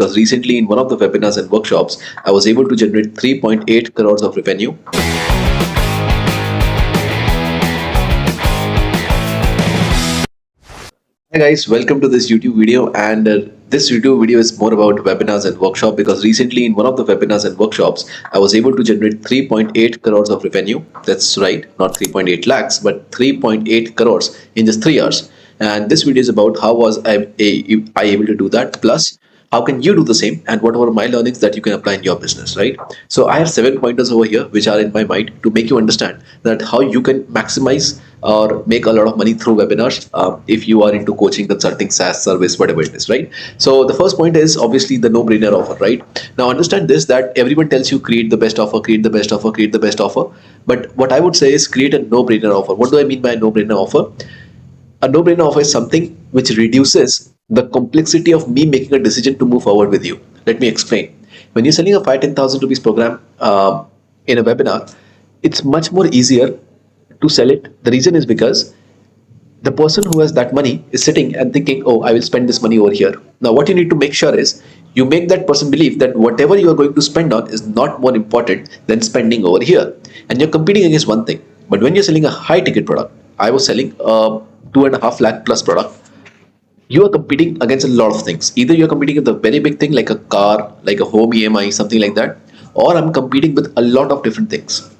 because recently in one of the webinars and workshops, I was able to generate 3.8 crores of revenue. Hi guys, welcome to this YouTube video, and this YouTube video is more about webinars and workshop because recently in one of the webinars and workshops I was able to generate 3.8 crores of revenue. That's right, not 3.8 lakhs but 3.8 crores in just 3 years. And this video is about how was I able to do that, plus how can you do the same and what are my learnings that you can apply in your business, right? So I have 7 pointers over here which are in my mind to make you understand that how you can maximize or make a lot of money through webinars if you are into coaching, consulting, SaaS service, whatever it is, right? So the first point is obviously the no-brainer offer, right? Now understand this, that everyone tells you create the best offer, create the best offer, create the best offer. But what I would say is create a no-brainer offer. What do I mean by a no-brainer offer? A no-brainer offer is something which reduces the complexity of me making a decision to move forward with you. Let me explain. When you're selling a 5-10,000 rupees program in a webinar, it's much more easier to sell it. The reason is because the person who has that money is sitting and thinking, oh, I will spend this money over here. Now, what you need to make sure is you make that person believe that whatever you are going to spend on is not more important than spending over here. And you're competing against one thing. But when you're selling a high ticket product, I was selling a 2.5 lakh plus product. You are competing against a lot of things. Either you're competing with a very big thing like a car, like a home EMI, something like that, or I'm competing with a lot of different things.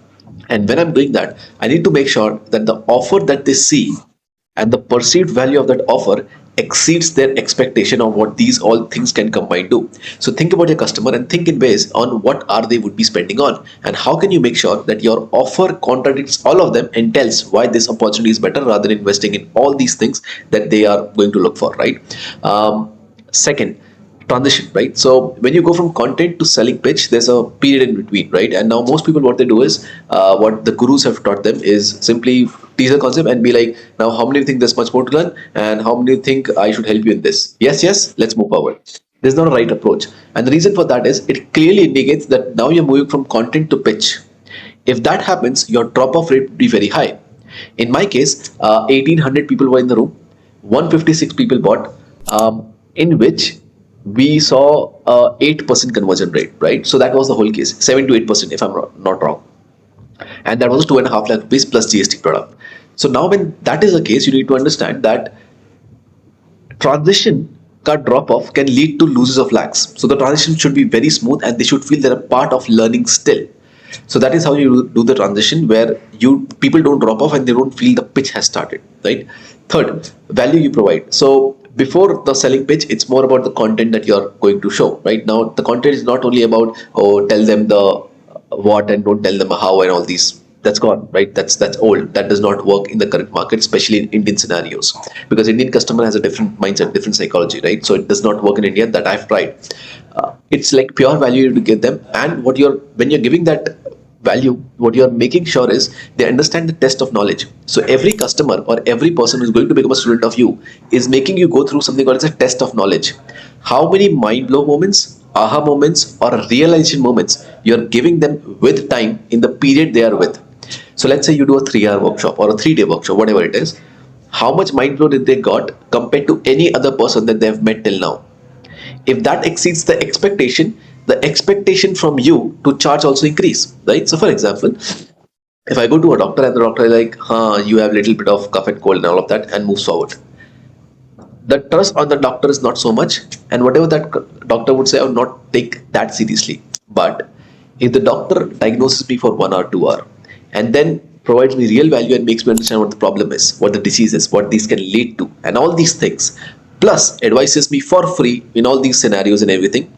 And when I'm doing that, I need to make sure that the offer that they see and the perceived value of that offer exceeds their expectation of what these all things can combine do. So think about your customer and think in ways on what are they would be spending on, and how can you make sure that your offer contradicts all of them and tells why this opportunity is better rather than investing in all these things that they are going to look for, right? Second, transition, right? So when you go from content to selling pitch, there's a period in between, right? And now most people, what they do is what the gurus have taught them is simply tease a concept and be like, now how many think there's much more to learn and how many think I should help you in this? Yes, let's move forward. There's not a right approach, and the reason for that is it clearly indicates that now you're moving from content to pitch. If that happens, your drop-off rate would be very high. In my case, 1800 people were in the room, 156 people bought, in which we saw 8% conversion rate, right? So that was the whole case, 7 to 8% if I'm not wrong. And that was a 2.5 lakh rupees plus GST product. So now when that is the case, you need to understand that transition drop off can lead to losses of lakhs. So the transition should be very smooth and they should feel they're a part of learning still. So that is how you do the transition, where people don't drop off and they don't feel the pitch has started, right? Third, value you provide. So before the selling pitch, it's more about the content that you're going to show, right? Now the content is not only about, oh, tell them the what and don't tell them how and all these. That's gone, right? That's old. That does not work in the current market, especially in Indian scenarios, because Indian customer has a different mindset, different psychology, right? So it does not work in India. That I've tried. It's like pure value to give them, and when you're giving that value, what you're making sure is they understand the test of knowledge. So every customer or every person who's going to become a student of you is making you go through something called as a test of knowledge. How many mind blow moments, aha moments, or realization moments you're giving them with time in the period they are with. So let's say you do a 3-hour workshop or a 3-day workshop, whatever it is. How much mind blow did they got compared to any other person that they've met till now? If that exceeds the expectation from you to charge also increase, right? So for example, if I go to a doctor and the doctor is like, you have a little bit of cough and cold and all of that, and moves forward, the trust on the doctor is not so much, and whatever that doctor would say, I would not take that seriously. But if the doctor diagnoses me for 1 hour, 2 hour, and then provides me real value and makes me understand what the problem is, what the disease is, what these can lead to, and all these things, plus advises me for free in all these scenarios and everything,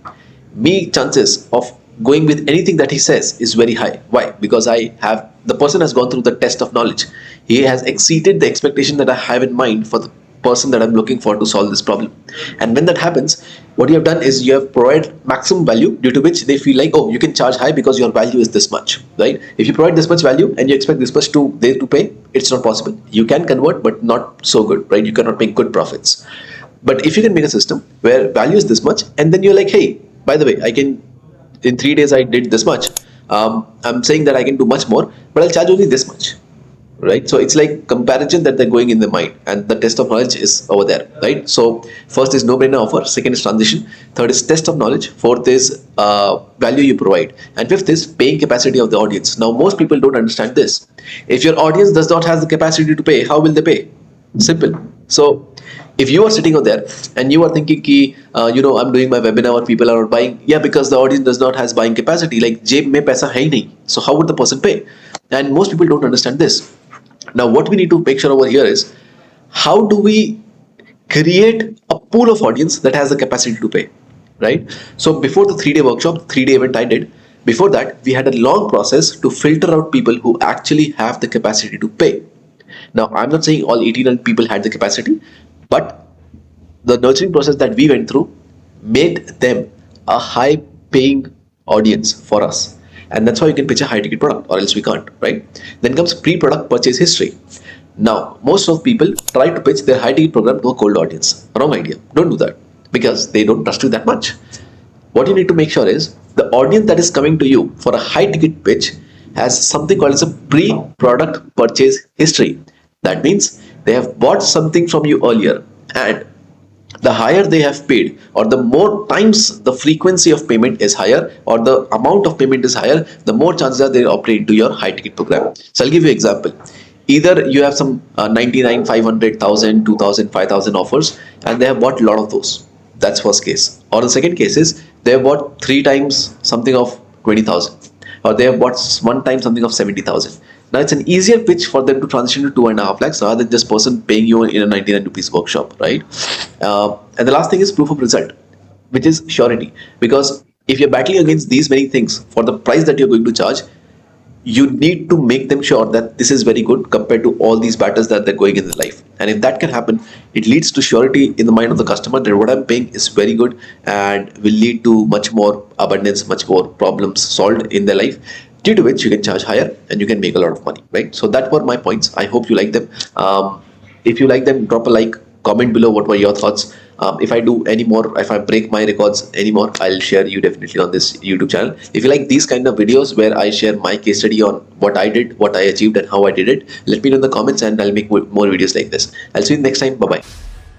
me chances of going with anything that he says is very high. Why? Because the person has gone through the test of knowledge. He has exceeded the expectation that I have in mind for the person that I'm looking for to solve this problem. And when that happens, what you have done is you have provided maximum value, due to which they feel like, oh, you can charge high because your value is this much, right? If you provide this much value and you expect this much to pay, it's not possible. You can convert, but not so good, right? You cannot make good profits. But if you can make a system where value is this much, and then you're like, hey, by the way, I can, in 3 days I did this much. I'm saying that I can do much more, but I'll charge only this much. right? So it's like comparison that they're going in their mind, and the test of knowledge is over there, right? So first is no-brainer offer, second is transition, third is test of knowledge, fourth is value you provide, and fifth is paying capacity of the audience. Now most people don't understand this. If your audience does not have the capacity to pay, how will they pay? Simple. So if you are sitting out there and you are thinking ki, I'm doing my webinar or people are not buying, yeah, because the audience does not has buying capacity, like जेब में पैसा है ही नहीं, so how would the person pay? And most people don't understand this. Now what we need to make sure over here is, how do we create a pool of audience that has the capacity to pay, right? So before the 3-day workshop, 3-day event I did, before that we had a long process to filter out people who actually have the capacity to pay. Now I'm not saying all 18 people had the capacity, but the nurturing process that we went through made them a high paying audience for us, and that's how you can pitch a high ticket product, or else we can't, right? Then comes pre-product purchase history. Now most of people try to pitch their high ticket program to a cold audience. Wrong idea. Don't do that, because they don't trust you that much. What you need to make sure is the audience that is coming to you for a high ticket pitch has something called as a pre-product purchase history. That means they have bought something from you earlier, and the higher they have paid, or the more times the frequency of payment is higher, or the amount of payment is higher, the more chances are they operate into your high ticket program. So I'll give you an example. Either you have some 99, 500, 1000, 2000, 5000 offers, and they have bought a lot of those. That's first case. Or the second case is they have bought 3 times something of 20,000, or they have bought 1 time something of 70,000. Now it's an easier pitch for them to transition to 2.5 lakhs rather than this person paying you in a 99 rupees workshop, right? And the last thing is proof of result, which is surety. Because if you're battling against these many things for the price that you're going to charge, you need to make them sure that this is very good compared to all these battles that they're going in their life. And if that can happen, it leads to surety in the mind of the customer that what I'm paying is very good and will lead to much more abundance, much more problems solved in their life, due to which you can charge higher and you can make a lot of money, right? So that were my points. I hope you like them. If you like them, drop a like, comment below what were your thoughts. If I do any more, if I break my records anymore, I'll share you definitely on this YouTube channel. If you like these kind of videos where I share my case study on what I did, what I achieved, and how I did it, let me know in the comments and I'll make more videos like this. I'll see you next time. Bye bye.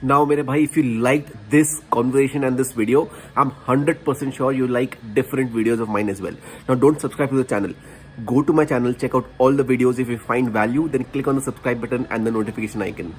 Now, mere bhai, if you liked this conversation and this video, I'm 100% sure you like different videos of mine as well. Now, don't subscribe to the channel. Go to my channel, check out all the videos. If you find value, then click on the subscribe button and the notification icon.